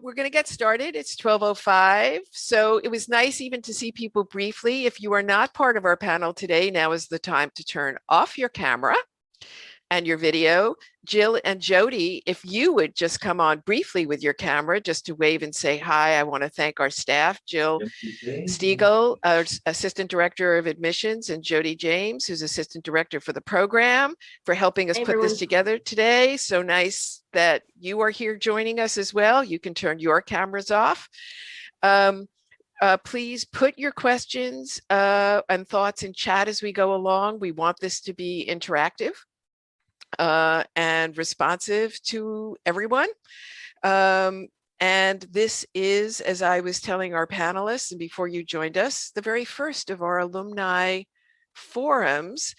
we're going to get started. It's 12:05. So it was nice even to see people briefly. If you are not part of our panel today, now is the time to turn off your camera and your video. Jill and Jody, if you would just come on briefly with your camera just to wave and say hi. I want to thank our staff, Jill Stiegel, our Assistant Director of Admissions, and Jody James, who's Assistant Director for the program, for helping us put this together today. So nice that you are here joining us as well. You can turn your cameras off. Please put your questions and thoughts in chat as we go along. We want this to be interactive and responsive to everyone. And this is, as I was telling our panelists and before you joined us, the very first of our alumni forums.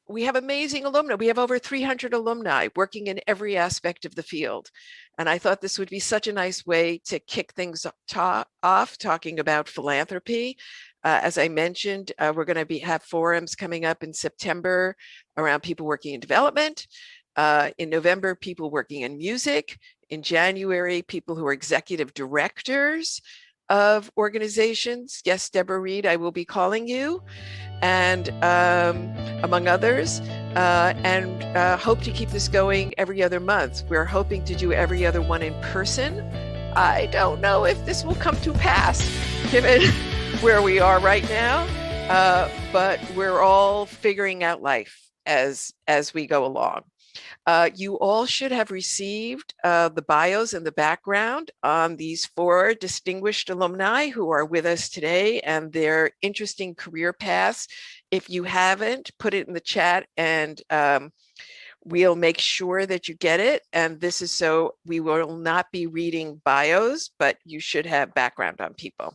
We have amazing alumni. We have over 300 alumni working in every aspect of the field. And I thought this would be such a nice way to kick things off talking about philanthropy. As I mentioned, we're going to have forums coming up in September around people working in development. In November, people working in music. In January, people who are executive directors of organizations. Yes, Deborah Reed, I will be calling you, and among others, and hope to keep this going every other month. We're hoping to do every other one in person. I don't know if this will come to pass, given where we are right now, but we're all figuring out life as we go along. You all should have received the bios and the background on these 4 distinguished alumni who are with us today and their interesting career paths. If you haven't, put it in the chat and we'll make sure that you get it. And this is so we will not be reading bios, but you should have background on people.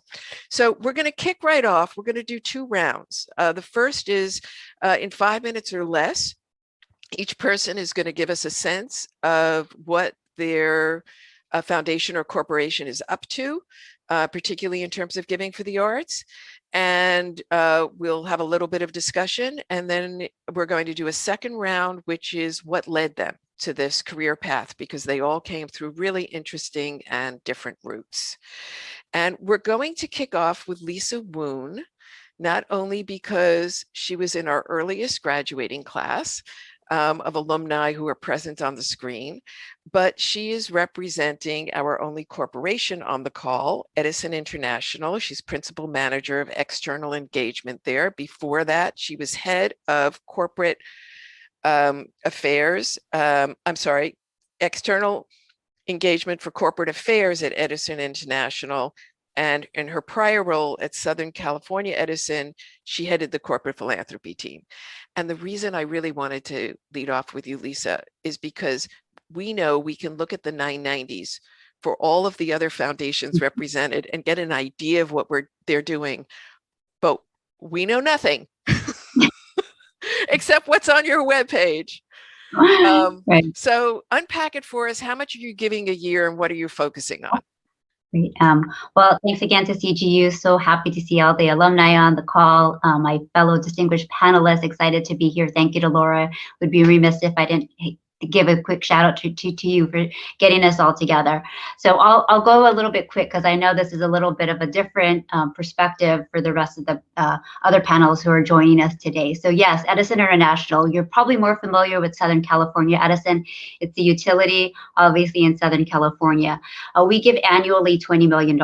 So we're going to kick right off. We're going to do 2 rounds. The first is in 5 minutes or less. Each person is going to give us a sense of what their foundation or corporation is up to, particularly in terms of giving for the arts. And we'll have a little bit of discussion. And then we're going to do a second round, which is what led them to this career path, because they all came through really interesting and different routes. And we're going to kick off with Lisa Woon, not only because she was in our earliest graduating class, of alumni who are present on the screen, but she is representing our only corporation on the call, Edison International. She's principal manager of external engagement there. Before that, she was head of corporate affairs. External engagement for corporate affairs at Edison International. And in her prior role at Southern California Edison, she headed the corporate philanthropy team. And the reason I really wanted to lead off with you, Lisa, is because we know we can look at the 990s for all of the other foundations represented and get an idea of what they're doing. But we know nothing except what's on your webpage. Right. So unpack it for us. How much are you giving a year and what are you focusing on? Great. Well, thanks again to CGU. So happy to see all the alumni on the call. My fellow distinguished panelists, excited to be here. Thank you to Laura. Would be remiss if I didn't give a quick shout out to you for getting us all together. So I'll go a little bit quick because I know this is a little bit of a different perspective for the rest of the other panels who are joining us today. So yes, Edison International, you're probably more familiar with Southern California Edison. It's a utility, obviously, in Southern California. We give annually $20 million.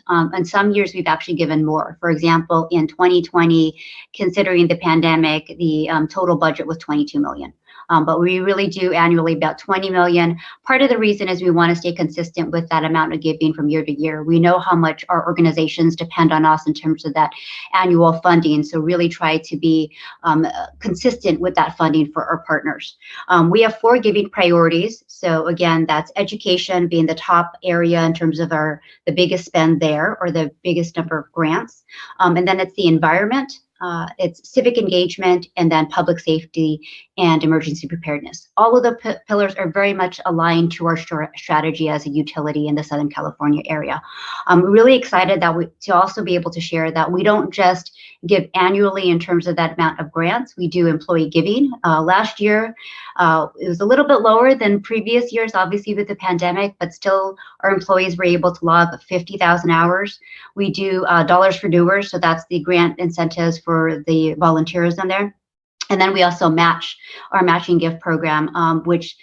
And some years we've actually given more. For example, in 2020, considering the pandemic, the total budget was $22 million. But we really do annually about 20 million. Part of the reason is we want to stay consistent with that amount of giving from year to year. We know how much our organizations depend on us in terms of that annual funding. So really try to be consistent with that funding for our partners. We have 4 giving priorities. So again, that's education being the top area in terms of the biggest spend there, or the biggest number of grants. And then it's the environment. It's civic engagement, and then public safety and emergency preparedness. All of the pillars are very much aligned to our strategy as a utility in the Southern California area. I'm really excited that to also be able to share that we don't just give annually in terms of that amount of grants. We do employee giving. Last year, It was a little bit lower than previous years, obviously with the pandemic, but still our employees were able to log 50,000 hours. We do Dollars for Doers, so that's the grant incentives for the volunteerism there. And then we also match our matching gift program, which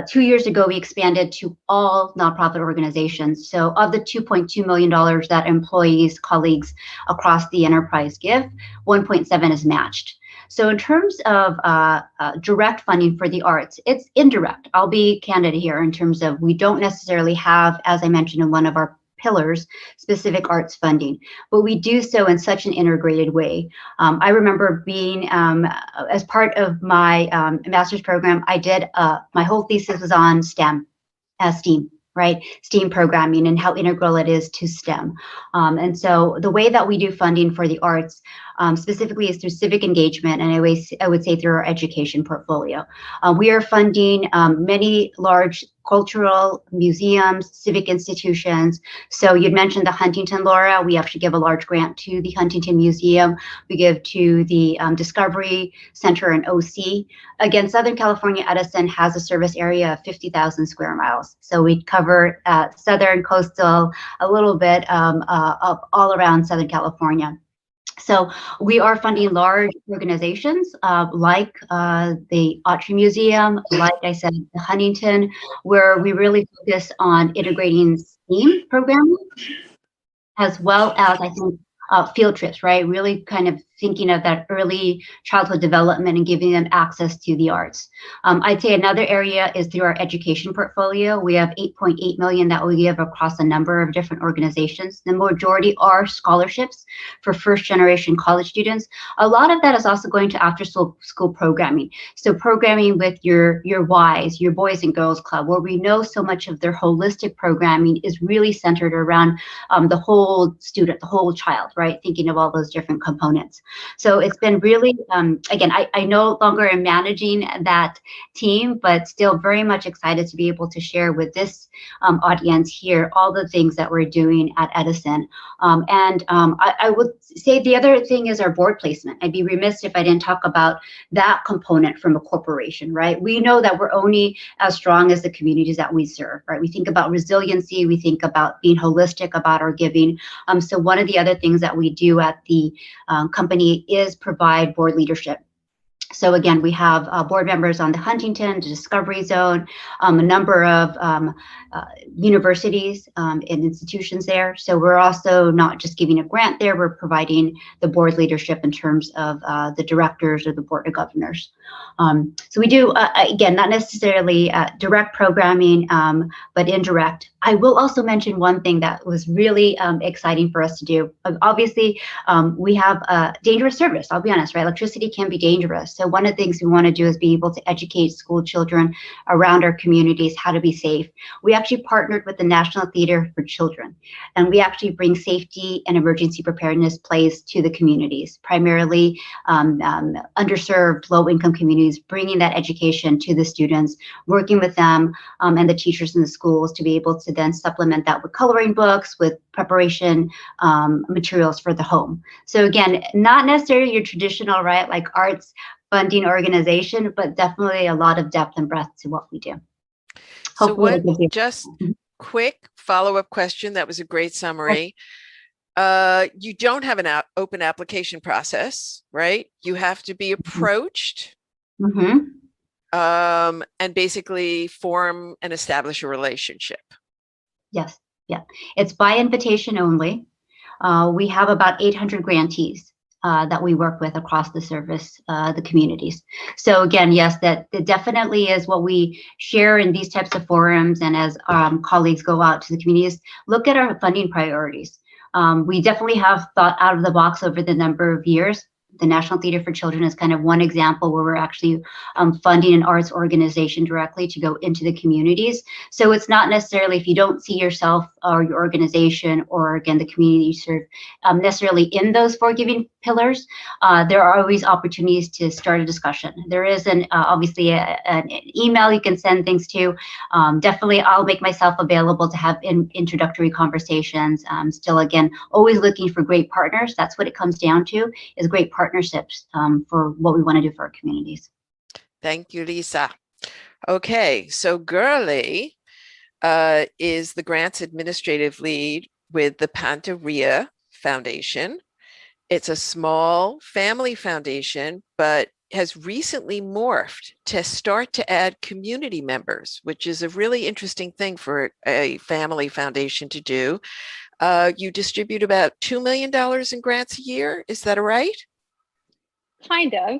2 years ago we expanded to all nonprofit organizations. So of the $2.2 million that employees, colleagues across the enterprise give, 1.7 is matched. So in terms of direct funding for the arts, it's indirect. I'll be candid here in terms of we don't necessarily have, as I mentioned in one of our pillars, specific arts funding, but we do so in such an integrated way. I remember being, as part of my master's program, I did, my whole thesis was on STEM, STEAM, right? STEAM programming and how integral it is to STEM. And so the way that we do funding for the arts specifically is through civic engagement, and I would say through our education portfolio. We are funding many large cultural museums, civic institutions. So you'd mentioned the Huntington, Laura. We actually give a large grant to the Huntington Museum. We give to the Discovery Center in OC. Again, Southern California Edison has a service area of 50,000 square miles. So we cover southern, coastal, a little bit of all around Southern California. So we are funding large organizations like the Autry Museum, like I said, the Huntington, where we really focus on integrating STEAM programming, as well as, I think, field trips, right? Really kind of thinking of that early childhood development and giving them access to the arts. I'd say another area is through our education portfolio. We have 8.8 million that we give across a number of different organizations. The majority are scholarships for first generation college students. A lot of that is also going to after school programming. So programming with your Ys, your Boys and Girls Club, where we know so much of their holistic programming is really centered around the whole student, the whole child, right? Thinking of all those different components. So it's been really, again, I no longer am managing that team, but still very much excited to be able to share with this audience here all the things that we're doing at Edison. I would say the other thing is our board placement. I'd be remiss if I didn't talk about that component from a corporation, right? We know that we're only as strong as the communities that we serve, right? We think about resiliency, we think about being holistic about our giving. So one of the other things that we do at the company is provide board leadership. So again, we have board members on the Huntington, the Discovery Zone, a number of universities and institutions there. So we're also not just giving a grant there, we're providing the board leadership in terms of the directors or the board of governors. So we do, again, not necessarily direct programming, but indirect. I will also mention one thing that was really exciting for us to do. Obviously, we have a dangerous service, I'll be honest, right? Electricity can be dangerous. So one of the things we want to do is be able to educate school children around our communities how to be safe. We actually partnered with the National Theater for Children, and we actually bring safety and emergency preparedness plays to the communities, primarily underserved, low-income communities, bringing that education to the students, working with them and the teachers in the schools to be able to then supplement that with coloring books, with preparation materials for the home. So again, not necessarily your traditional, right, like arts funding organization, but definitely a lot of depth and breadth to what we do. So one just quick follow-up question. That was a great summary. You don't have an open application process, right? You have to be approached and basically form and establish a relationship. Yes, yeah. It's by invitation only. We have about 800 grantees that we work with across the service, the communities. So again, yes, that definitely is what we share in these types of forums, and as colleagues go out to the communities, look at our funding priorities. We definitely have thought out of the box over the number of years. The National Theater for Children is kind of one example where we're actually funding an arts organization directly to go into the communities. So it's not necessarily, if you don't see yourself or your organization or again the community you serve necessarily in those forgiving pillars, there are always opportunities to start a discussion. There is obviously an email you can send things to. Definitely I'll make myself available to have introductory conversations. Still, again, always looking for great partners. That's what it comes down to, is great partnerships for what we want to do for our communities. Thank you, Lisa. Okay, so Gurley is the grants administrative lead with the Pantaria Foundation. It's a small family foundation, but has recently morphed to start to add community members, which is a really interesting thing for a family foundation to do. You distribute about $2 million in grants a year. Is that right? Kind of.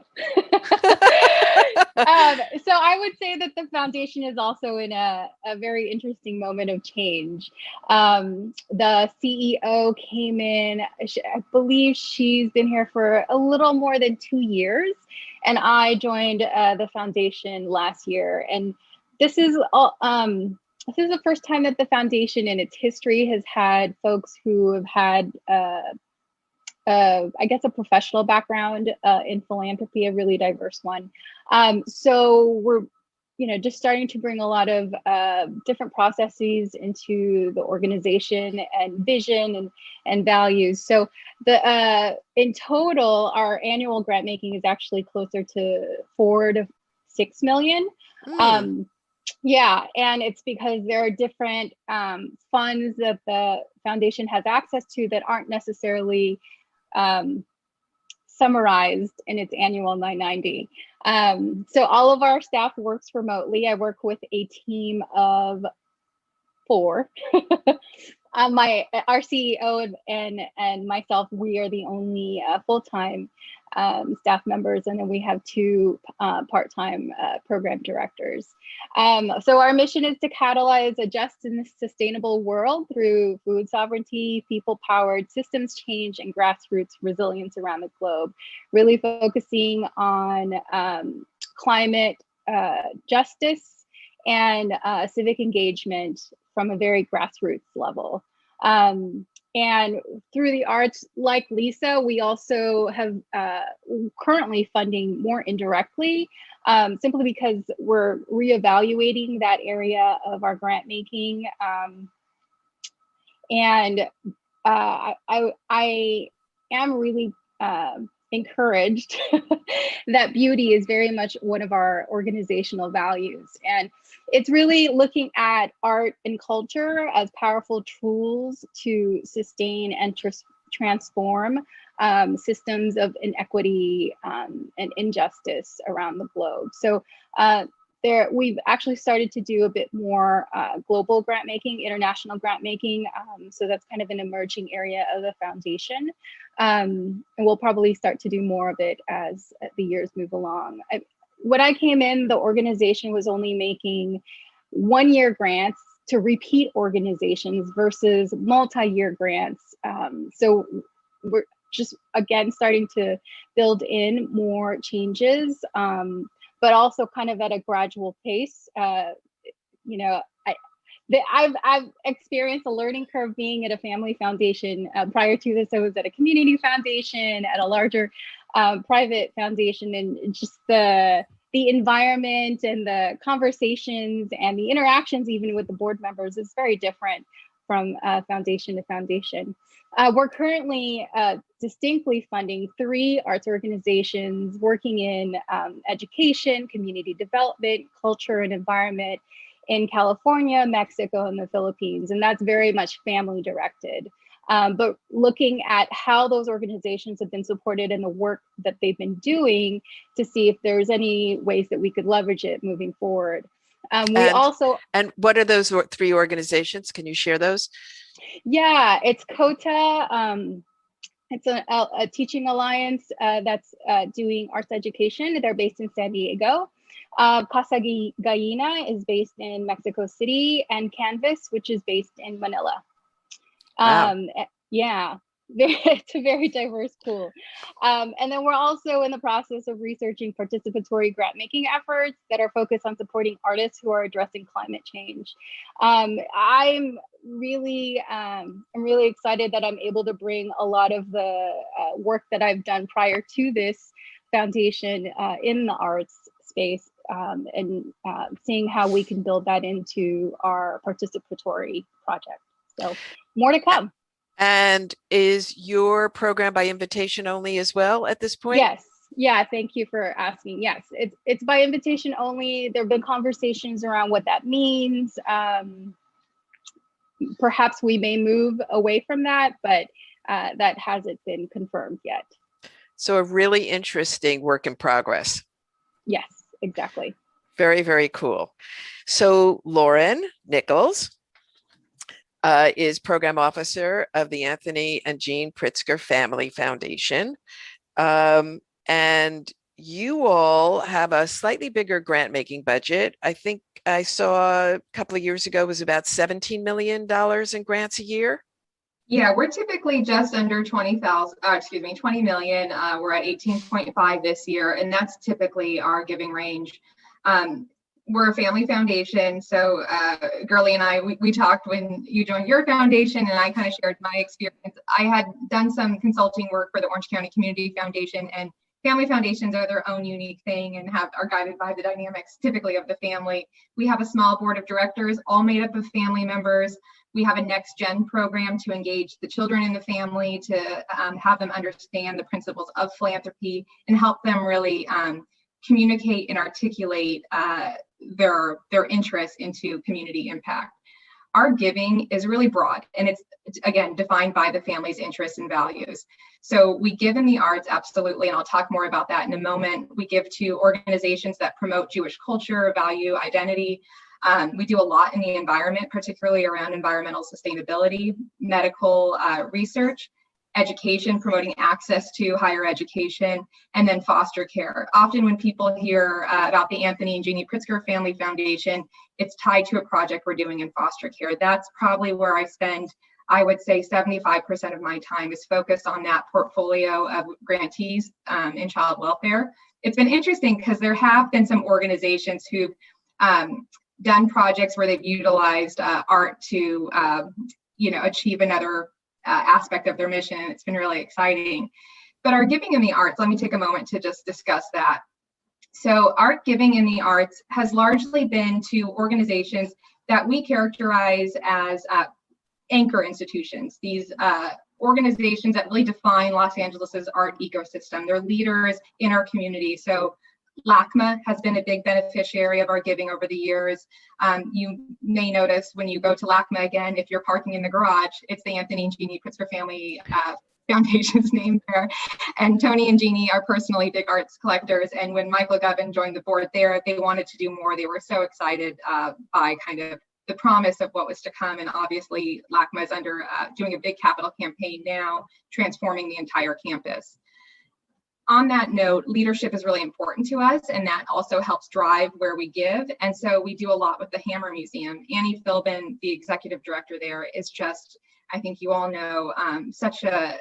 So I would say that the foundation is also in a very interesting moment of change. The CEO came in, I believe she's been here for a little more than 2 years, and I joined the foundation last year. And this is this is the first time that the foundation in its history has had folks who have had I guess a professional background in philanthropy, a really diverse one. So we're, just starting to bring a lot of different processes into the organization and vision and values. So the in total, our annual grant making is actually closer to 4 to 6 million. Hmm. Yeah, and it's because there are different funds that the foundation has access to that aren't necessarily um, summarized in its annual 990. So all of our staff works remotely. I work with a team of 4. Our CEO and myself, we are the only full-time staff members, and then we have 2 part-time program directors. So our mission is to catalyze a just and sustainable world through food sovereignty, people-powered systems change, and grassroots resilience around the globe. Really focusing on climate justice and civic engagement from a very grassroots level. And through the arts, like Lisa, we also have currently funding more indirectly, simply because we're reevaluating that area of our grant making. And I am really encouraged that beauty is very much one of our organizational values. And it's really looking at art and culture as powerful tools to sustain and transform systems of inequity and injustice around the globe. So we've actually started to do a bit more global grant making, international grant making. So that's kind of an emerging area of the foundation. And we'll probably start to do more of it as the years move along. When I came in, the organization was only making 1-year grants to repeat organizations versus multi-year grants. So we're just, again, starting to build in more changes, but also kind of at a gradual pace. I've experienced a learning curve being at a family foundation. Prior to this, I was at a community foundation, at a larger private foundation, and just the environment and the conversations and the interactions even with the board members is very different from foundation to foundation. We're currently distinctly funding 3 arts organizations working in education, community development, culture, and environment in California, Mexico, and the Philippines. And that's very much family directed. But looking at how those organizations have been supported and the work that they've been doing to see if there's any ways that we could leverage it moving forward. We And also, and what are those 3 organizations? Can you share those? yeah, it's COTA. It's a teaching alliance that's doing arts education. They're based in San Diego. Casa Gallina is based in Mexico City, and Canvas, which is based in Manila. Wow. Yeah, it's a very diverse pool. And then we're also in the process of researching participatory grant making efforts that are focused on supporting artists who are addressing climate change. I'm really excited that I'm able to bring a lot of the work that I've done prior to this foundation in the arts space, and seeing how we can build that into our participatory project. So more to come. And is your program by invitation only as well at this point? Yes, Yeah, thank you for asking. Yes, it's by invitation only. There have been conversations around what that means. Perhaps we may move away from that, but that hasn't been confirmed yet. So a really interesting work in progress. Yes, exactly. Very, very cool. So Lauren Nichols is program officer of the Anthony and Jean Pritzker Family Foundation. And you all have a slightly bigger grant making budget. I think I saw a couple of years ago was about $17 million in grants a year. Yeah, we're typically just under 20 million. We're at 18.5 this year, and that's typically our giving range. We're a family foundation, so Girly and I, we talked when you joined your foundation, and I kind of shared my experience. I had done some consulting work for the Orange County Community Foundation, and family foundations are their own unique thing and are guided by the dynamics typically of the family. We have a small board of directors, all made up of family members. We have a next gen program to engage the children in the family, to have them understand the principles of philanthropy and help them really communicate and articulate their interest into community impact. Our giving is really broad, and it's again defined by the family's interests and values. So we give in the arts, absolutely, and I'll talk more about that in a moment. We give to organizations that promote Jewish culture, value, identity. We do a lot in the environment, particularly around environmental sustainability, medical research, education, promoting access to higher education, and then foster care. Often when people hear about the Anthony and Jeannie Pritzker Family Foundation, it's tied to a project we're doing in foster care. That's probably where I spend, I would say 75% of my time is focused on that portfolio of grantees in child welfare. It's been interesting because there have been some organizations who've done projects where they've utilized art to achieve another aspect of their mission. It's been really exciting. But our giving in the arts, let me take a moment to just discuss that. So art giving in the arts has largely been to organizations that we characterize as anchor institutions. These organizations that really define Los Angeles's art ecosystem. They're leaders in our community. So LACMA has been a big beneficiary of our giving over the years. You may notice when you go to LACMA again, if you're parking in the garage, it's the Anthony and Jeannie Pritzker Family Foundation's name there. And Tony and Jeannie are personally big arts collectors. And when Michael Govin joined the board there, they wanted to do more. They were so excited by kind of the promise of what was to come. And obviously LACMA is doing a big capital campaign now, transforming the entire campus. On that note, leadership is really important to us, and that also helps drive where we give. And so we do a lot with the Hammer Museum. Annie Philbin, the executive director there, is just, I think you all know, such a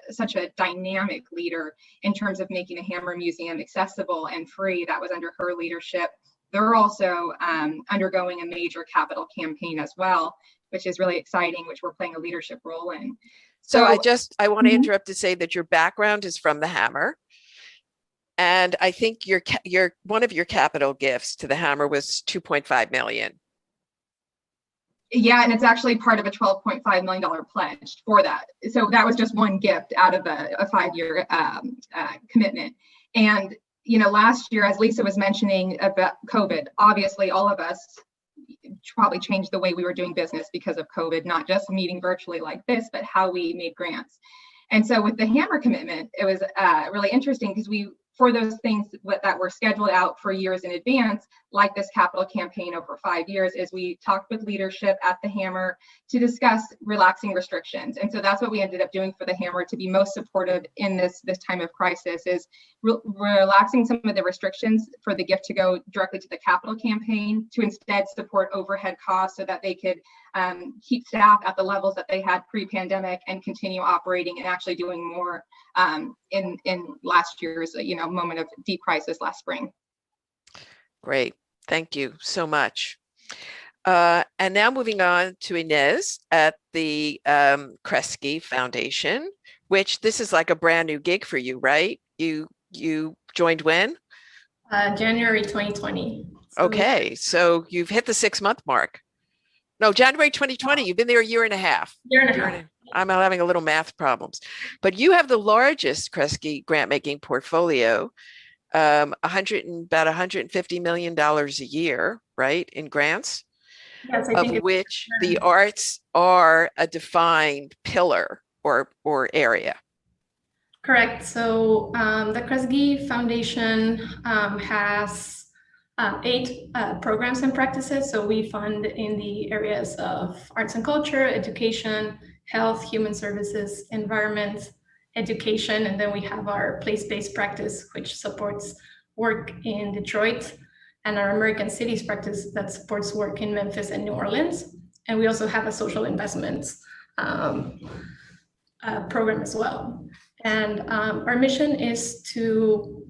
dynamic leader in terms of making the Hammer Museum accessible and free. That was under her leadership. They're also undergoing a major capital campaign as well, which is really exciting, which we're playing a leadership role in. So I want to interrupt to say that your background is from the Hammer. And I think your one of your capital gifts to the Hammer was 2.5 million. Yeah, and it's actually part of a $12.5 million pledge for that. So that was just one gift out of a 5-year commitment. And last year, as Lisa was mentioning about COVID, obviously all of us probably changed the way we were doing business because of COVID, not just meeting virtually like this, but how we made grants. And so with the Hammer commitment, it was really interesting because for those things that were scheduled out for years in advance, like this capital campaign over 5 years, is we talked with leadership at the Hammer to discuss relaxing restrictions. And so that's what we ended up doing for the Hammer to be most supportive in this time of crisis, is relaxing some of the restrictions for the gift to go directly to the capital campaign, to instead support overhead costs so that they could keep staff at the levels that they had pre-pandemic and continue operating and actually doing more in last year's moment of deep crisis last spring. Great, thank you so much. And now moving on to Inez at the Kresge Foundation, which this is like a brand new gig for you, right? You joined when? January 2020. Okay, so you've hit the 6-month mark. No, January 2020. You've been there a year and a half. Year and a half. I'm having a little math problems, but you have the largest Kresge grant making portfolio. about $150 million a year, right, in grants, Yes, I of think which the arts are a defined pillar or area. correct. So the Kresge Foundation has 8 programs and practices. So we fund in the areas of arts and culture, education, health, human services, environment, education, and then we have our place-based practice, which supports work in Detroit, and our American Cities practice that supports work in Memphis and New Orleans. And we also have a social investments program as well. And our mission is to,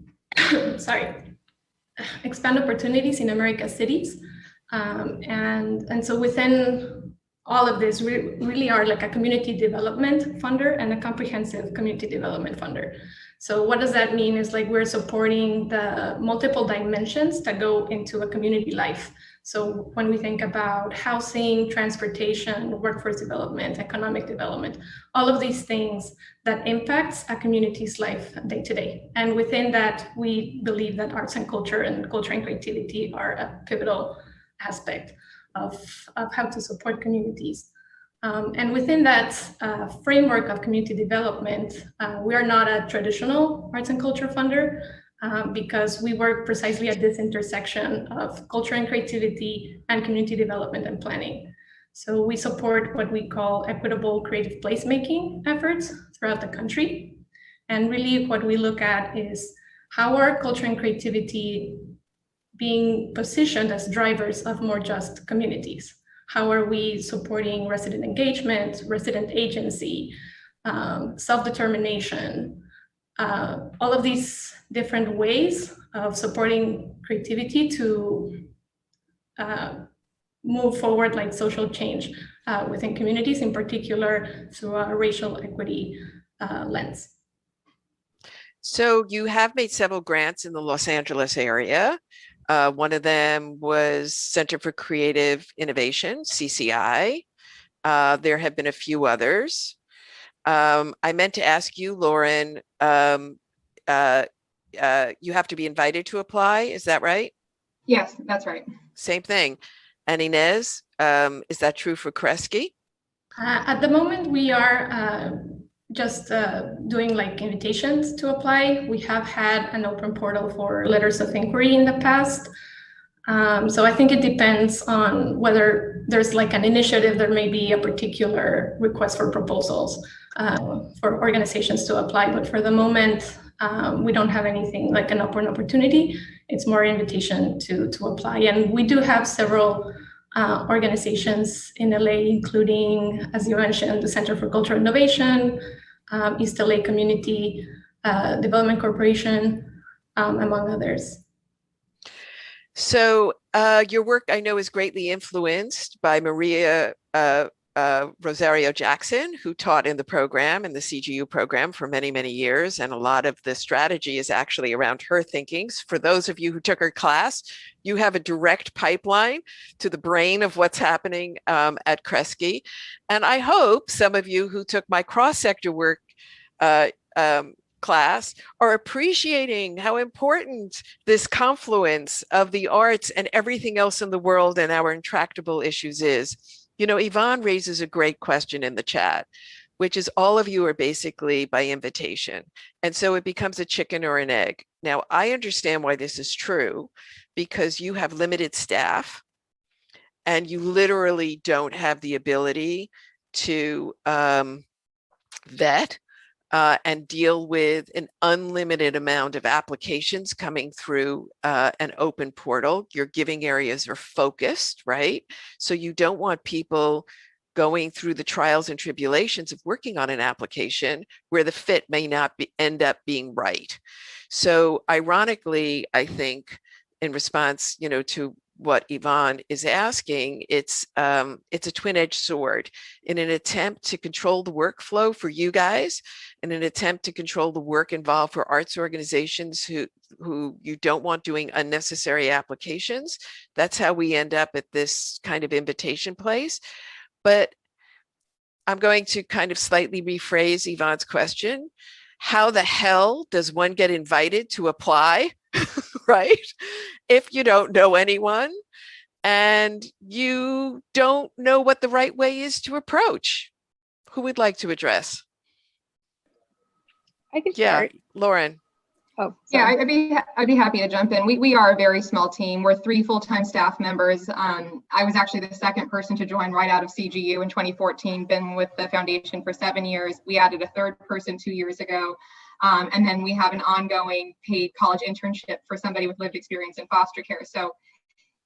expand opportunities in America's cities. And so within all of this, we really are like a community development funder and a comprehensive community development funder. So what does that mean is like we're supporting the multiple dimensions that go into a community life. So when we think about housing, transportation, workforce development, economic development, all of these things that impacts a community's life day to day. And within that, we believe that arts and culture and creativity are a pivotal aspect of how to support communities. And within that framework of community development, we are not a traditional arts and culture funder because we work precisely at this intersection of culture and creativity and community development and planning. So we support what we call equitable creative placemaking efforts throughout the country. And really what we look at is how are culture and creativity being positioned as drivers of more just communities? How are we supporting resident engagement, resident agency, self-determination, all of these different ways of supporting creativity to move forward like social change within communities, in particular through a racial equity lens. So you have made several grants in the Los Angeles area. One of them was Center for Creative Innovation, CCI. There have been a few others. I meant to ask you, Lauren, you have to be invited to apply. Is that right? Yes, that's right. Same thing. And Inez, is that true for Kresge? At the moment, we are just doing like invitations to apply. We have had an open portal for letters of inquiry in the past. So I think it depends on whether there's like an initiative, there may be a particular request for proposals for organizations to apply. But for the moment, we don't have anything like an open opportunity. It's more invitation to apply. And we do have several organizations in LA, including, as you mentioned, the Center for Cultural Innovation, East LA Community Development Corporation, among others. So your work, I know, is greatly influenced by Maria Rosario Jackson, who taught in the program, in the CGU program for many, many years. And a lot of the strategy is actually around her thinkings. For those of you who took her class, you have a direct pipeline to the brain of what's happening at Kresge. And I hope some of you who took my cross-sector work class are appreciating how important this confluence of the arts and everything else in the world and our intractable issues is. You know, Yvonne raises a great question in the chat, which is all of you are basically by invitation. And so it becomes a chicken or an egg. Now, I understand why this is true, because you have limited staff and you literally don't have the ability to vet and deal with an unlimited amount of applications coming through an open portal. Your giving areas are focused, right? So you don't want people going through the trials and tribulations of working on an application where the fit may not end up being right. So ironically, I think in response, you know, to what Yvonne is asking, it's a twin-edged sword. In an attempt to control the workflow for you guys, in an attempt to control the work involved for arts organizations who you don't want doing unnecessary applications, that's how we end up at this kind of invitation place. But I'm going to kind of slightly rephrase Yvonne's question. How the hell does one get invited to apply right? If you don't know anyone and you don't know what the right way is to approach. Who would like to address? I can Yeah, start. Lauren. Oh, Yeah, sorry. I'd be happy to jump in. We are a very small team. We're 3 full-time staff members. I was actually the second person to join right out of CGU in 2014. Been with the foundation for 7 years. We added a third person 2 years ago, and then we have an ongoing paid college internship for somebody with lived experience in foster care. So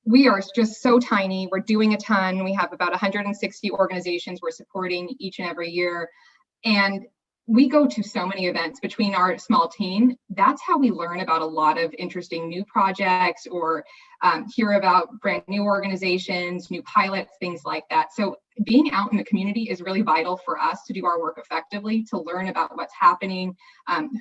we are just so tiny. We're doing a ton. We have about 160 organizations we're supporting each and every year, and we go to so many events between our small team. That's how we learn about a lot of interesting new projects or hear about brand new organizations, new pilots, things like that. So being out in the community is really vital for us to do our work effectively, to learn about what's happening,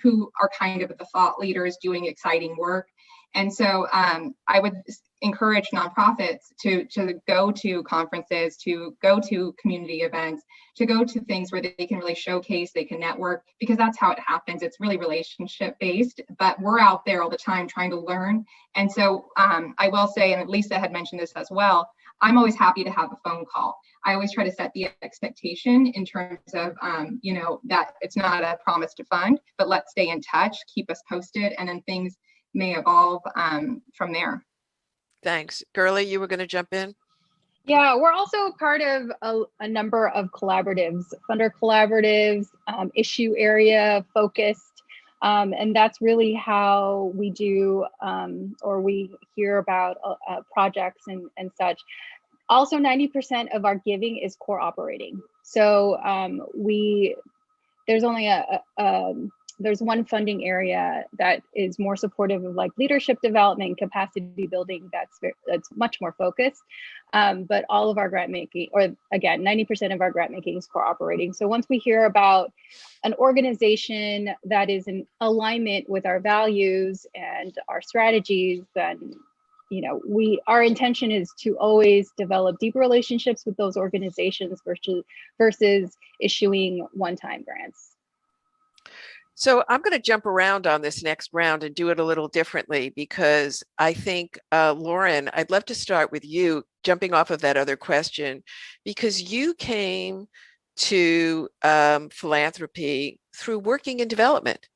who are kind of the thought leaders doing exciting work. And so I would encourage nonprofits to go to conferences, to go to community events, to go to things where they can really showcase, they can network, because that's how it happens. It's really relationship based, but we're out there all the time trying to learn. And so I will say, and Lisa had mentioned this as well, I'm always happy to have a phone call. I always try to set the expectation in terms of, that it's not a promise to fund, but let's stay in touch, keep us posted, and then things may evolve from there. Thanks. Girly, you were going to jump in? Yeah, we're also part of a number of collaboratives, funder collaboratives, issue area focused. And that's really how we do, or we hear about projects and such. Also, 90% of our giving is core operating. So there's only there's one funding area that is more supportive of like leadership development, capacity building. That's much more focused. But all of our grant making, or again, 90% of our grant making is core operating. So once we hear about an organization that is in alignment with our values and our strategies, then our intention is to always develop deep relationships with those organizations versus issuing one-time grants. So I'm going to jump around on this next round and do it a little differently, because I think, Lauren, I'd love to start with you, jumping off of that other question, because you came to philanthropy through working in development,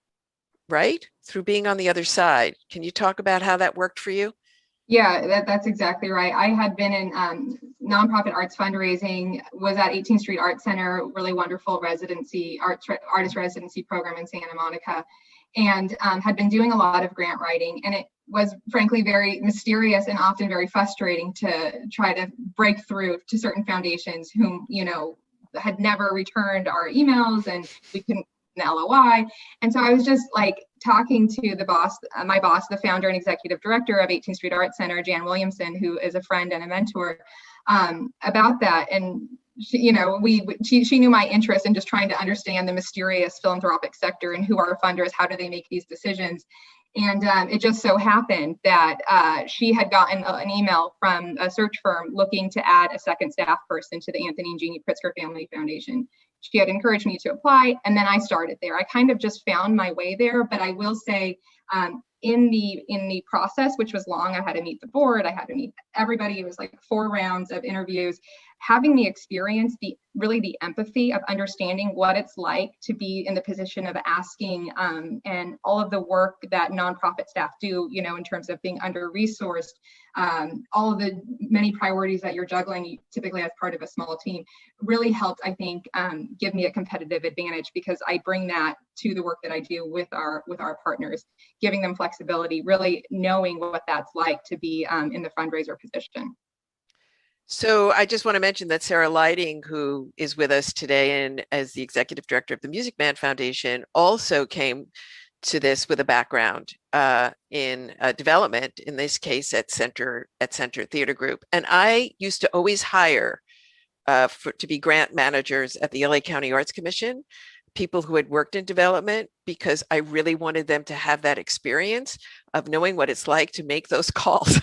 right? Through being on the other side. Can you talk about how that worked for you? Yeah, that's exactly right. I had been in nonprofit arts fundraising, was at 18th Street Art Center, really wonderful residency, artist residency program in Santa Monica, and had been doing a lot of grant writing. And it was frankly very mysterious and often very frustrating to try to break through to certain foundations whom, had never returned our emails, and we couldn't an LOI. And so I was just like talking to the boss, my boss, the founder and executive director of 18th Street Art Center, Jan Williamson, who is a friend and a mentor, about that. And she knew my interest in just trying to understand the mysterious philanthropic sector and who are funders, how do they make these decisions. And it just so happened that she had gotten an email from a search firm looking to add a second staff person to the Anthony and Jeannie Pritzker Family Foundation. She had encouraged me to apply, and then I started there. I kind of just found my way there, but I will say in the process, which was long, I had to meet the board, I had to meet everybody. It was like 4 rounds of interviews. Having the experience, the empathy of understanding what it's like to be in the position of asking, and all of the work that nonprofit staff do, in terms of being under-resourced, all of the many priorities that you're juggling typically as part of a small team, really helped, I think, give me a competitive advantage, because I bring that to the work that I do with our partners, giving them flexibility, really knowing what that's like to be in the fundraiser position. So I just want to mention that Sarah Lighting, who is with us today and as the executive director of the Music Man Foundation, also came to this with a background in development, in this case at Center Theater Group. And I used to always hire to be grant managers at the LA County Arts Commission, people who had worked in development, because I really wanted them to have that experience of knowing what it's like to make those calls.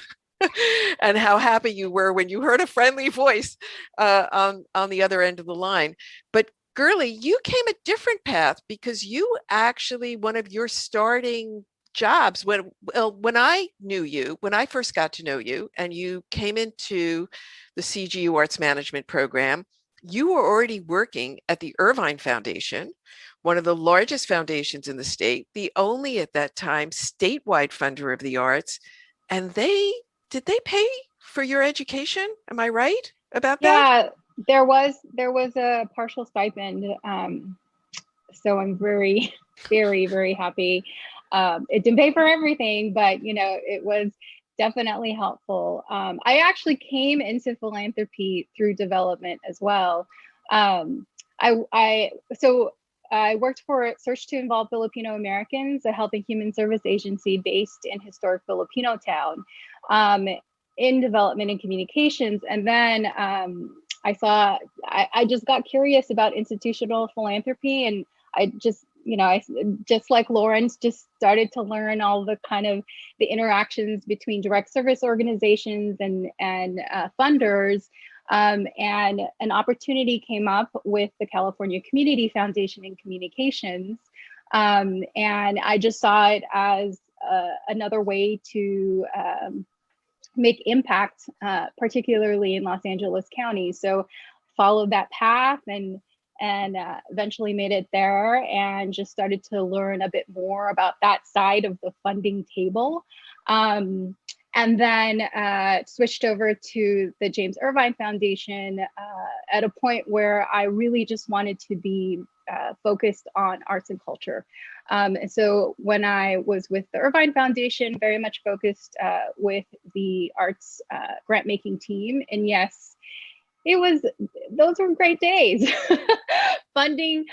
And how happy you were when you heard a friendly voice on the other end of the line. But Girly, you came a different path, because you actually, one of your starting jobs. When I knew you, when I first got to know you, and you came into the CGU Arts Management program, you were already working at the Irvine Foundation, one of the largest foundations in the state, the only at that time statewide funder of the arts. And did they pay for your education? Am I right about that? Yeah, there was a partial stipend. So I'm very, very, very happy. It didn't pay for everything, but it was definitely helpful. I actually came into philanthropy through development as well. I worked for Search to Involve Filipino Americans, a health and human service agency based in historic Filipino town, in development and communications. And then I just got curious about institutional philanthropy, and I just like Lawrence, just started to learn all the kind of the interactions between direct service organizations and funders. And an opportunity came up with the California Community Foundation in Communications. And I just saw it as another way to make impact, particularly in Los Angeles County. So followed that path and eventually made it there, and just started to learn a bit more about that side of the funding table. And then switched over to the James Irvine Foundation at a point where I really just wanted to be focused on arts and culture. And so when I was with the Irvine Foundation, very much focused with the arts grant making team. And yes, those were great days. funding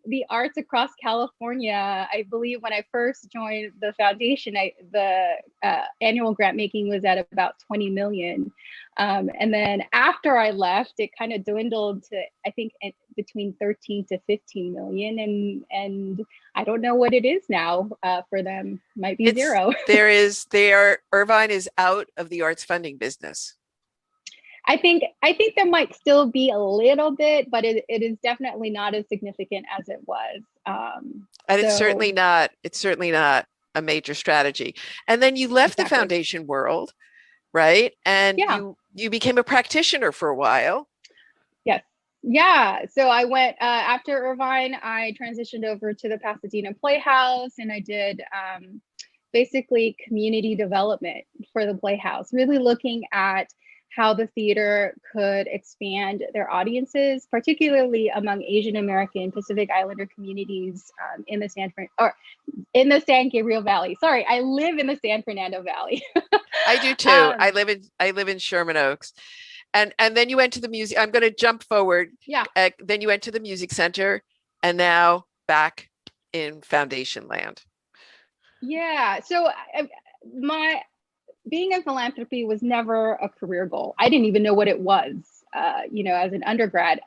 the arts across California. I believe when I first joined the foundation, the annual grant making was at about 20 million. And then after I left, it kind of dwindled to, I think, between 13 to 15 million. And I don't know what it is now for them. Might be zero. Irvine is out of the arts funding business. I think there might still be a little bit, but it is definitely not as significant as it was. And it's certainly not a major strategy. And then you left the foundation world, right? And you became a practitioner for a while. Yes. Yeah. So I went after Irvine, I transitioned over to the Pasadena Playhouse, and I did basically community development for the Playhouse, really looking at how the theater could expand their audiences, particularly among Asian American Pacific Islander communities in the San Gabriel Valley. Sorry, I live in the San Fernando Valley. I do too. I live in Sherman Oaks, and then you went to the music. I'm going to jump forward. Yeah. Then you went to the music center, and now back in foundation land. Yeah. So being in philanthropy was never a career goal. I didn't even know what it was, as an undergrad.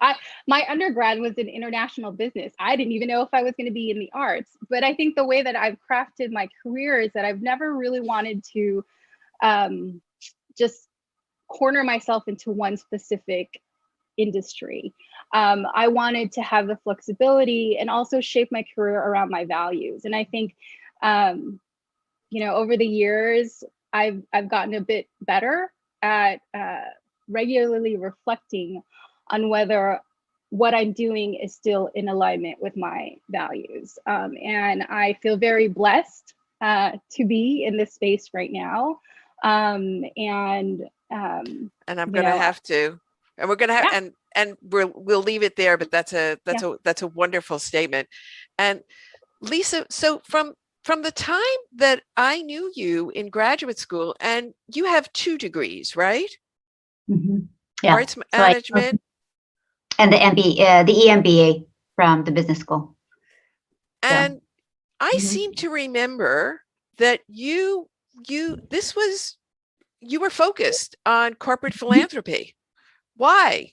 My undergrad was in international business. I didn't even know if I was going to be in the arts. But I think the way that I've crafted my career is that I've never really wanted to just corner myself into one specific industry. I wanted to have the flexibility and also shape my career around my values. And I think, over the years, I've gotten a bit better at regularly reflecting on whether what I'm doing is still in alignment with my values. And I feel very blessed to be in this space right now. And I'm going to have to, and we're going to have, and we'll leave it there. But that's a wonderful statement. And Lisa, so from the time that I knew you in graduate school, and you have 2 degrees, right? Mm-hmm. Yeah. Arts management. And the MBA, the EMBA from the business school. And I seem to remember that you were focused on corporate philanthropy. Why?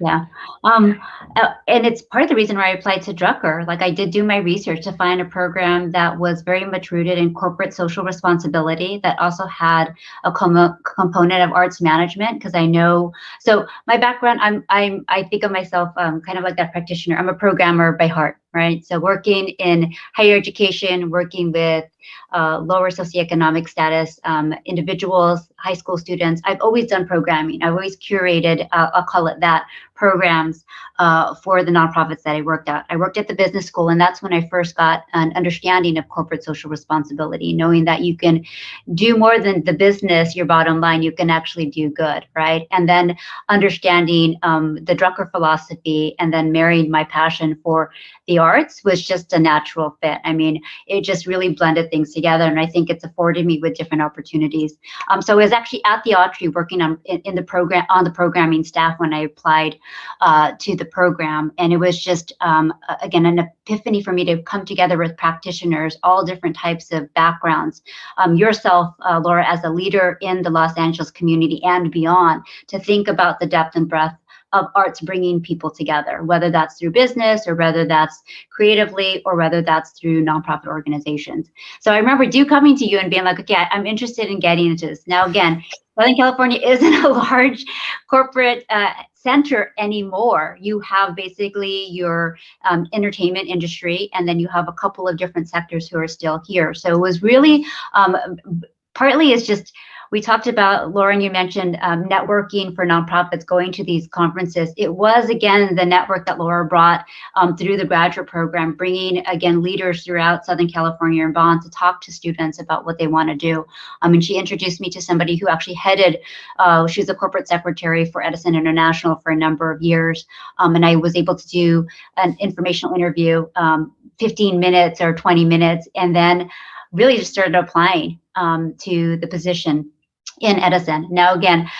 Yeah. And it's part of the reason why I applied to Drucker. Like, I did do my research to find a program that was very much rooted in corporate social responsibility, that also had a component of arts management. Because I know, so my background, I think of myself kind of like that practitioner. I'm a programmer by heart, right? So working in higher education, working with lower socioeconomic status individuals, high school students. I've always done programming. I've always curated, I'll call it that, programs for the nonprofits that I worked at. I worked at the business school, and that's when I first got an understanding of corporate social responsibility, knowing that you can do more than the business, your bottom line, you can actually do good, right? And then understanding the Drucker philosophy, and then marrying my passion for the arts was just a natural fit. I mean, it just really blended things together, and I think it's afforded me with different opportunities. So I was actually at the Autry working on in the program, on the programming staff when I applied to the program, and it was just again an epiphany for me to come together with practitioners, all different types of backgrounds. Yourself, Laura, as a leader in the Los Angeles community and beyond, to think about the depth and breadth of arts bringing people together, whether that's through business or whether that's creatively or whether that's through nonprofit organizations. So I remember coming to you and being like, okay, I'm interested in getting into this. Now, again, Southern California isn't a large corporate center anymore. You have basically your entertainment industry, and then you have a couple of different sectors who are still here. So it was really, partly it's just, we talked about, Lauren, you mentioned networking for nonprofits, going to these conferences. It was, again, the network that Laura brought through the graduate program, bringing, again, leaders throughout Southern California and beyond to talk to students about what they want to do. And she introduced me to somebody who actually headed, she was a corporate secretary for Edison International for a number of years. And I was able to do an informational interview, 15 minutes or 20 minutes, and then really just started applying to the position in Edison. Now, again,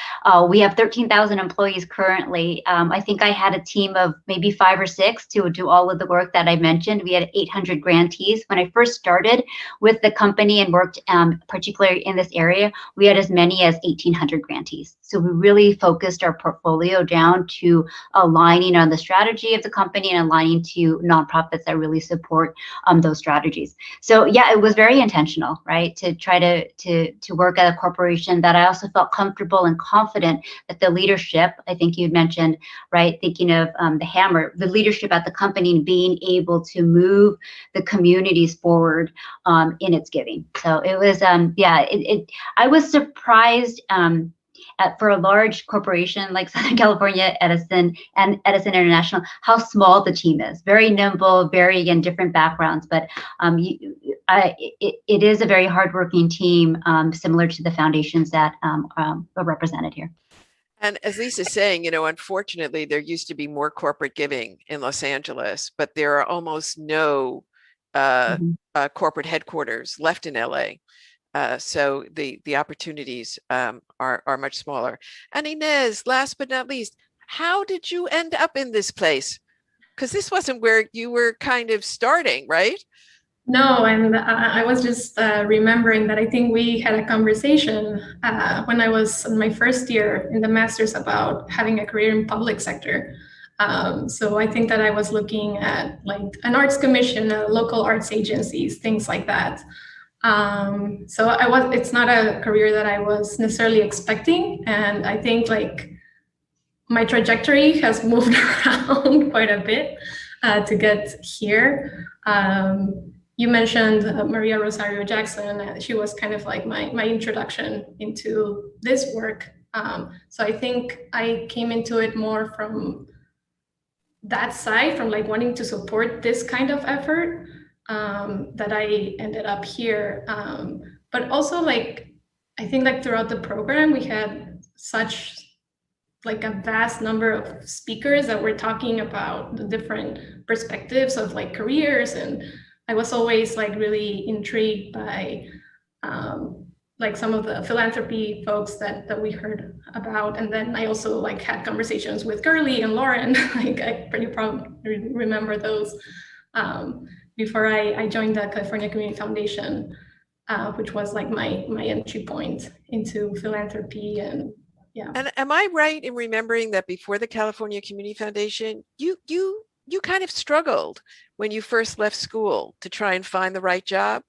we have 13,000 employees currently. I think I had a team of maybe 5 or 6 to do all of the work that I mentioned. We had 800 grantees. When I first started with the company and worked particularly in this area, we had as many as 1,800 grantees. So we really focused our portfolio down to aligning on the strategy of the company and aligning to nonprofits that really support those strategies. So yeah, it was very intentional, right? To try to work at a corporation that I also felt comfortable and confident that the leadership, I think you'd mentioned, right, thinking of the hammer, the leadership at the company and being able to move the communities forward in its giving. So it was, yeah, I was surprised for a large corporation like Southern California Edison and Edison International, how small the team is. Very nimble, very, again, different backgrounds, but it is a very hardworking team, similar to the foundations that are represented here. And as Lisa's saying, you know, unfortunately, there used to be more corporate giving in Los Angeles, but there are almost no corporate headquarters left in LA. So the opportunities are much smaller. And Inez, last but not least, how did you end up in this place? Because this wasn't where you were kind of starting, right? No, and I was just remembering that I think we had a conversation when I was in my first year in the master's about having a career in public sector. So I think that I was looking at like an arts commission, local arts agencies, things like that. So it's not a career that I was necessarily expecting. And I think like my trajectory has moved around quite a bit to get here. You mentioned Maria Rosario Jackson. She was kind of like my introduction into this work. So I think I came into it more from that side, from like wanting to support this kind of effort, that I ended up here. But also like, I think like throughout the program, we had such like a vast number of speakers that were talking about the different perspectives of like careers, and I was always like really intrigued by like some of the philanthropy folks that we heard about. And then I also like had conversations with Gurley and Lauren, like I pretty probably remember those before I joined the California Community Foundation, which was like my entry point into philanthropy. And yeah. And am I right in remembering that before the California Community Foundation, you kind of struggled when you first left school to try and find the right job?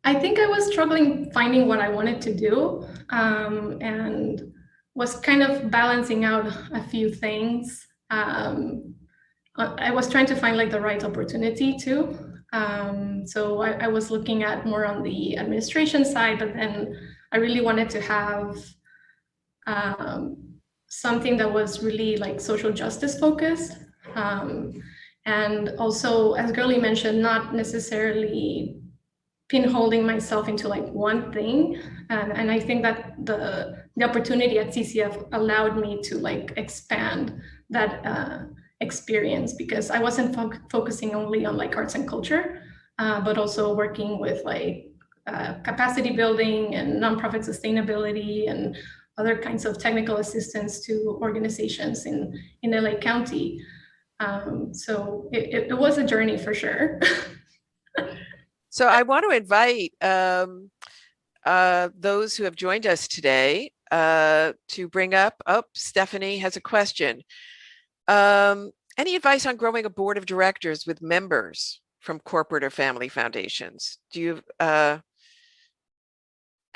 I think I was struggling finding what I wanted to do, and was kind of balancing out a few things. I was trying to find like the right opportunity too. So I was looking at more on the administration side, but then I really wanted to have something that was really like social justice focused. And also, as Girly mentioned, not necessarily pinholing myself into like one thing. And I think that the opportunity at CCF allowed me to like expand that experience, because I wasn't focusing only on like arts and culture, but also working with like capacity building and nonprofit sustainability and other kinds of technical assistance to organizations in LA County. So it was a journey for sure. So I want to invite those who have joined us today to bring up, Stephanie has a question. Any advice on growing a board of directors with members from corporate or family foundations? Do you,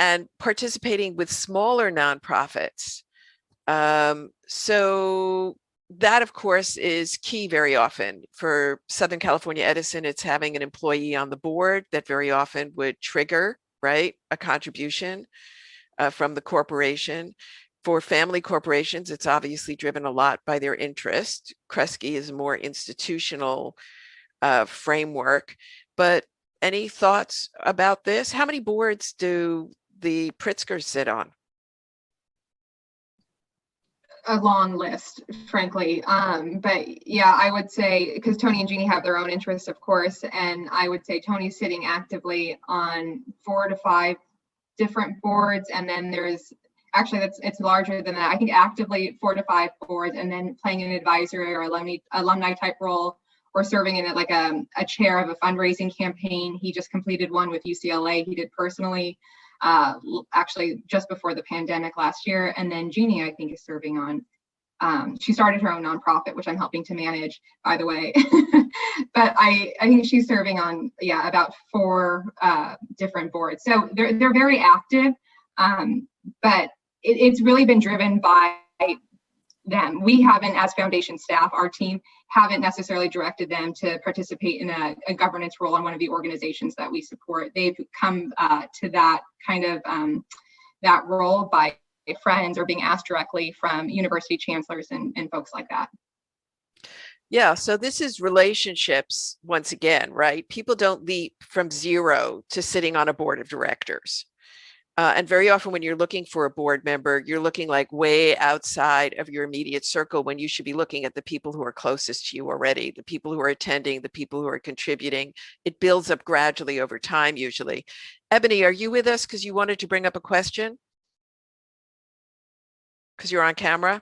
and participating with smaller nonprofits? So that, of course, is key very often. For Southern California Edison, it's having an employee on the board that very often would trigger, right, a contribution from the corporation. For family corporations, it's obviously driven a lot by their interest. Kresge is a more institutional framework. But any thoughts about this? How many boards do the Pritzkers sit on? A long list, frankly. But yeah, I would say, because Tony and Jeannie have their own interests, of course, and I would say Tony's sitting actively on 4 to 5 different boards, and then there's actually it's larger than that. I think actively 4 to 5 boards, and then playing an advisory or alumni type role, or serving in like a chair of a fundraising campaign. He just completed one with UCLA. He did personally. Actually just before the pandemic last year. And then Jeannie, I think, is serving on, she started her own nonprofit, which I'm helping to manage, by the way. But I think she's serving on, yeah, about 4 different boards. So they're very active, but it's really been driven by them. We haven't, as foundation staff, our team haven't necessarily directed them to participate in a governance role in one of the organizations that we support. They've come to that kind of that role by friends or being asked directly from university chancellors and folks like that. Yeah, so this is relationships once again, right? People don't leap from 0 to sitting on a board of directors. And very often when you're looking for a board member, you're looking like way outside of your immediate circle, when you should be looking at the people who are closest to you already, the people who are attending, the people who are contributing. It builds up gradually over time, usually. Ebony, are you with us because you wanted to bring up a question? Because you're on camera?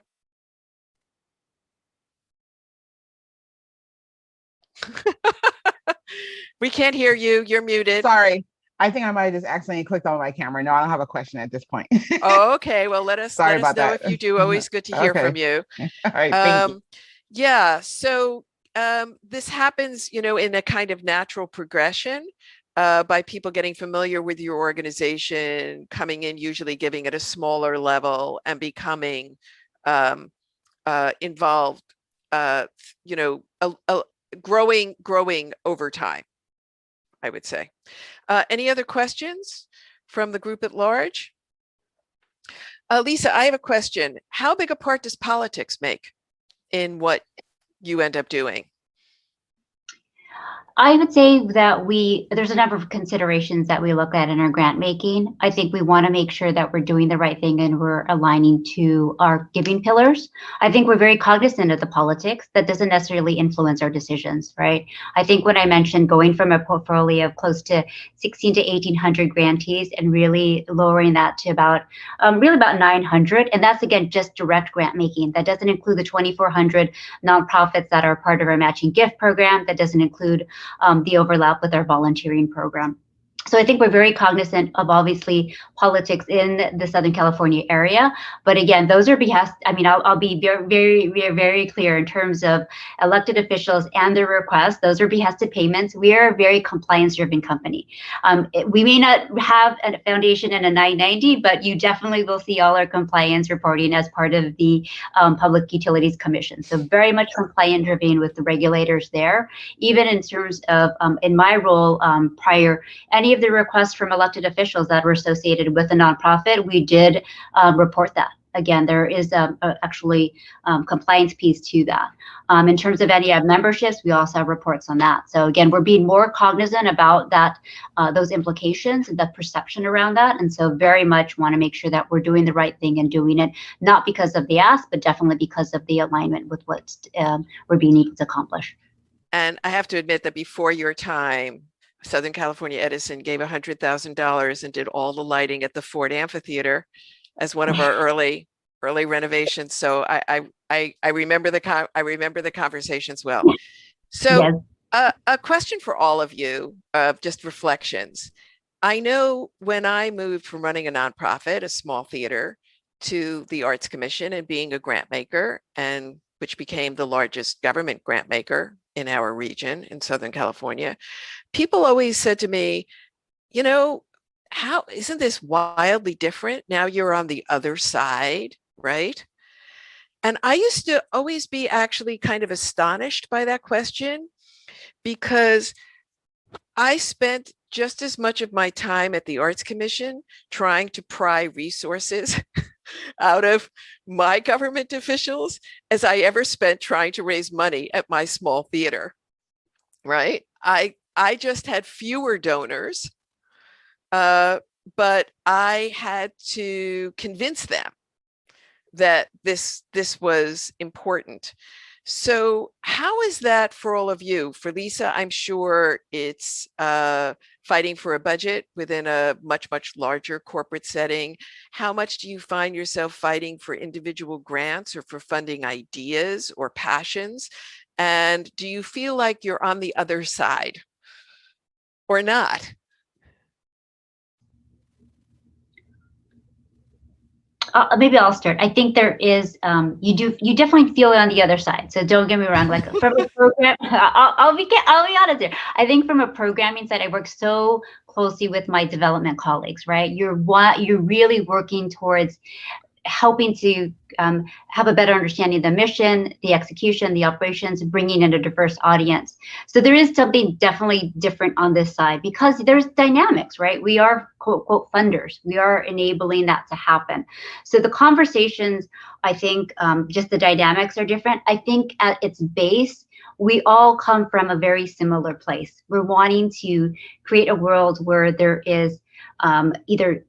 We can't hear you. You're muted. Sorry. I think I might have just accidentally clicked on my camera. No, I don't have a question at this point. Oh, okay. Well, let us know that. if you do. Always good to hear from you. All right. Thank you. Yeah. So this happens, in a kind of natural progression by people getting familiar with your organization, coming in, usually giving it a smaller level, and becoming involved, growing over time, I would say. Any other questions from the group at large? Lisa, I have a question. How big a part does politics make in what you end up doing? I would say that there's a number of considerations that we look at in our grant making. I think we want to make sure that we're doing the right thing and we're aligning to our giving pillars. I think we're very cognizant of the politics. That doesn't necessarily influence our decisions, right? I think when I mentioned going from a portfolio of close to 16 to 1,800 grantees and really lowering that to about 900, and that's again just direct grant making. That doesn't include the 2,400 nonprofits that are part of our matching gift program. That doesn't include the overlap with our volunteering program. So I think we're very cognizant of obviously politics in the Southern California area. But again, those are behest. I mean, I'll be very clear in terms of elected officials and their requests. Those are behested payments. We are a very compliance-driven company. We may not have a foundation in a 990, but you definitely will see all our compliance reporting as part of the Public Utilities Commission. So very much compliant-driven with the regulators there. Even in terms of, in my role prior, any of the requests from elected officials that were associated with a nonprofit, we did report that. Again, there is actually compliance piece to that. In terms of any memberships, we also have reports on that. So again, we're being more cognizant about that, those implications, the perception around that. And so very much want to make sure that we're doing the right thing and doing it, not because of the ask, but definitely because of the alignment with what we're being able to accomplish. And I have to admit that before your time, Southern California Edison gave $100,000 and did all the lighting at the Ford Amphitheater as one of our early renovations. So I remember the conversations well. So Yes. a question for all of you, just reflections. I know when I moved from running a nonprofit, a small theater, to the Arts Commission and being a grant maker, and which became the largest government grant maker in our region in Southern California, people always said to me, you know, how isn't this wildly different? Now you're on the other side, right? And I used to always be actually kind of astonished by that question, because I spent just as much of my time at the Arts Commission trying to pry resources out of my government officials as I ever spent trying to raise money at my small theater, right? I just had fewer donors, but I had to convince them that this was important. So how is that for all of you? For Lisa, I'm sure it's fighting for a budget within a much larger corporate setting. How much do you find yourself fighting for individual grants or for funding ideas or passions? And do you feel like you're on the other side or not? Maybe I'll start. I think there is, you definitely feel it on the other side. So don't get me wrong. Like from a program, I'll be honest here. I think from a programming side, I work so closely with my development colleagues, right? You're really working towards helping to have a better understanding of the mission, the execution, the operations, bringing in a diverse audience. So there is something definitely different on this side because there's dynamics, right? We are quote, quote, funders. We are enabling that to happen. So the conversations, I think just the dynamics are different. I think at its base, we all come from a very similar place. We're wanting to create a world where there is either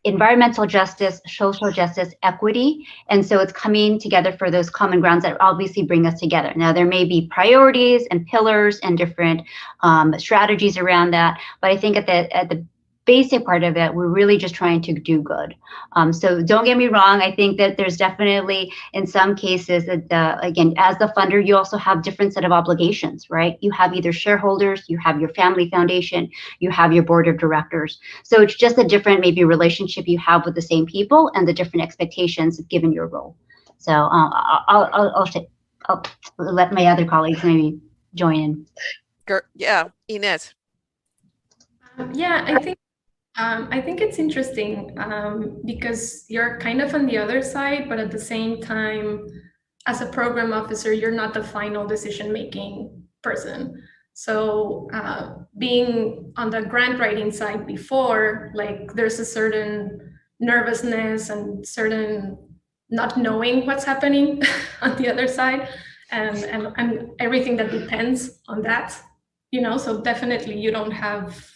environmental justice, social justice, equity. And so it's coming together for those common grounds that obviously bring us together. Now, there may be priorities and pillars and different strategies around that. But I think at the basic part of it, we're really just trying to do good. So don't get me wrong. I think that there's definitely, in some cases, again, as the funder, you also have different set of obligations, right? You have either shareholders, you have your family foundation, you have your board of directors. So it's just a different maybe relationship you have with the same people and the different expectations given your role. So I'll let my other colleagues maybe join in. Yeah, Inez. Yeah, I think it's interesting because you're kind of on the other side, but at the same time, as a program officer, you're not the final decision-making person. So being on the grant writing side before, like there's a certain nervousness and certain not knowing what's happening on the other side and everything that depends on that, you know, so definitely you don't have,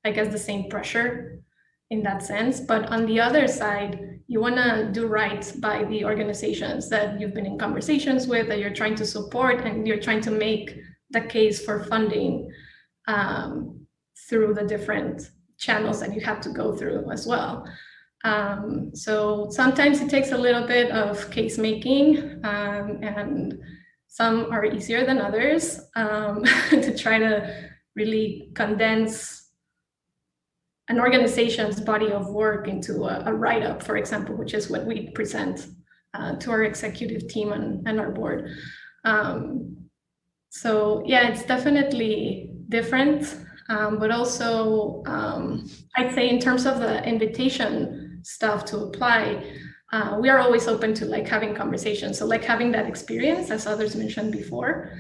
I guess, the same pressure in that sense. But on the other side, you want to do right by the organizations that you've been in conversations with, that you're trying to support, and you're trying to make the case for funding through the different channels that you have to go through as well. So sometimes it takes a little bit of case making, and some are easier than others to try to really condense an organization's body of work into a write-up, for example, which is what we present to our executive team and our board. So yeah, it's definitely different, but also I'd say in terms of the invitation stuff to apply, we are always open to like having conversations. So like having that experience, as others mentioned before,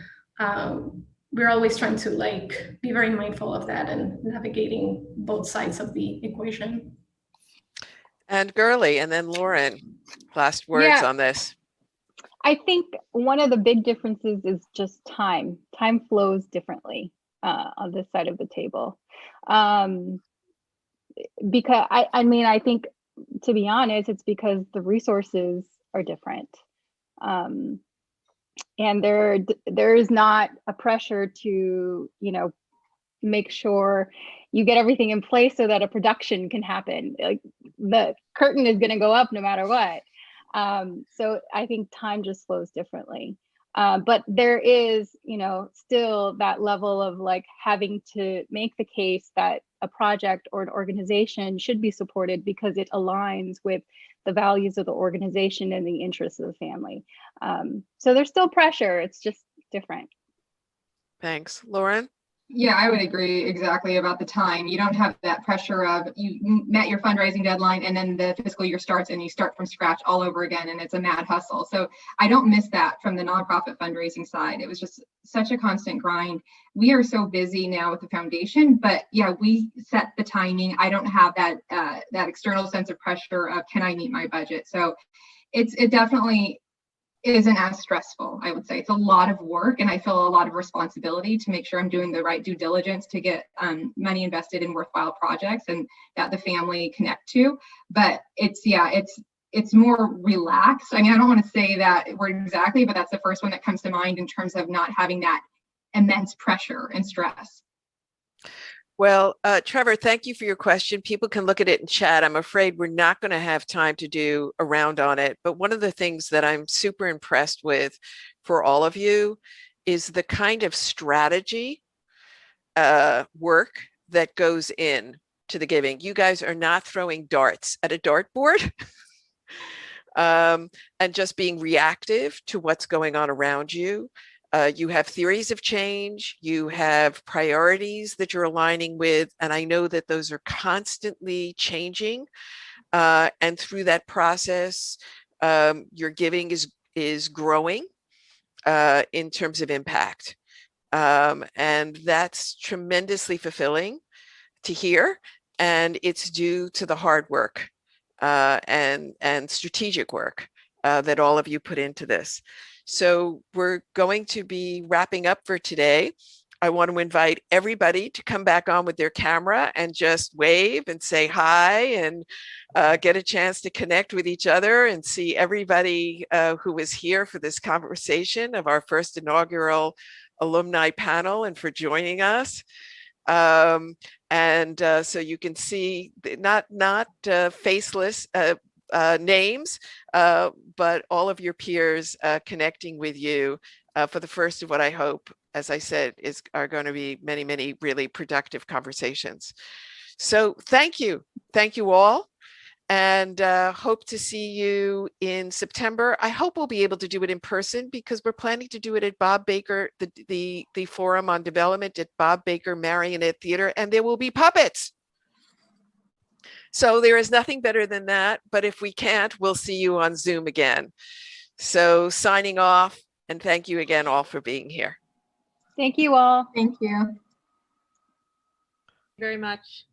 we're always trying to like be very mindful of that and navigating both sides of the equation. And Gurley, and then Lauren, last words Yeah. on this. I think one of the big differences is just time. Time flows differently on this side of the table. Because I mean, I think, to be honest, it's because the resources are different. And there is not a pressure to, you know, make sure you get everything in place so that a production can happen. Like the curtain is going to go up no matter what. So I think time just flows differently. But there is, you know, still that level of like having to make the case that a project or an organization should be supported because it aligns with the values of the organization and the interests of the family. So there's still pressure, it's just different. Thanks. Lauren? Yeah, I would agree exactly about the time. You don't have that pressure of you met your fundraising deadline and then the fiscal year starts and you start from scratch all over again and it's a mad hustle. So I don't miss that from the nonprofit fundraising side. It was just such a constant grind. We are so busy now with the foundation, but yeah, we set the timing. I don't have that that external sense of pressure of can I meet my budget? So it definitely isn't as stressful, I would say. It's a lot of work and I feel a lot of responsibility to make sure I'm doing the right due diligence to get money invested in worthwhile projects and that the family connect to. But it's more relaxed. I mean, I don't want to say that word exactly, but that's the first one that comes to mind in terms of not having that immense pressure and stress. Well, Trevor, thank you for your question. People can look at it in chat. I'm afraid we're not going to have time to do a round on it. But one of the things that I'm super impressed with for all of you is the kind of strategy work that goes in to the giving. You guys are not throwing darts at a dartboard and just being reactive to what's going on around you. You have theories of change, you have priorities that you're aligning with, and I know that those are constantly changing. And through that process, your giving is growing in terms of impact. And that's tremendously fulfilling to hear. And it's due to the hard work and strategic work that all of you put into this. So we're going to be wrapping up for today. I want to invite everybody to come back on with their camera and just wave and say hi and get a chance to connect with each other and see everybody who was here for this conversation of our first inaugural alumni panel and for joining us. So you can see not faceless names, but all of your peers connecting with you for the first of what I hope, as I said, are going to be many, many really productive conversations. So thank you all, and hope to see you in September. I hope we'll be able to do it in person because we're planning to do it at Bob Baker, the Forum on Development at Bob Baker Marionette Theater, and there will be puppets. So there is nothing better than that, but if we can't, we'll see you on Zoom again. So signing off, and thank you again all for being here. Thank you all. Thank you Very much.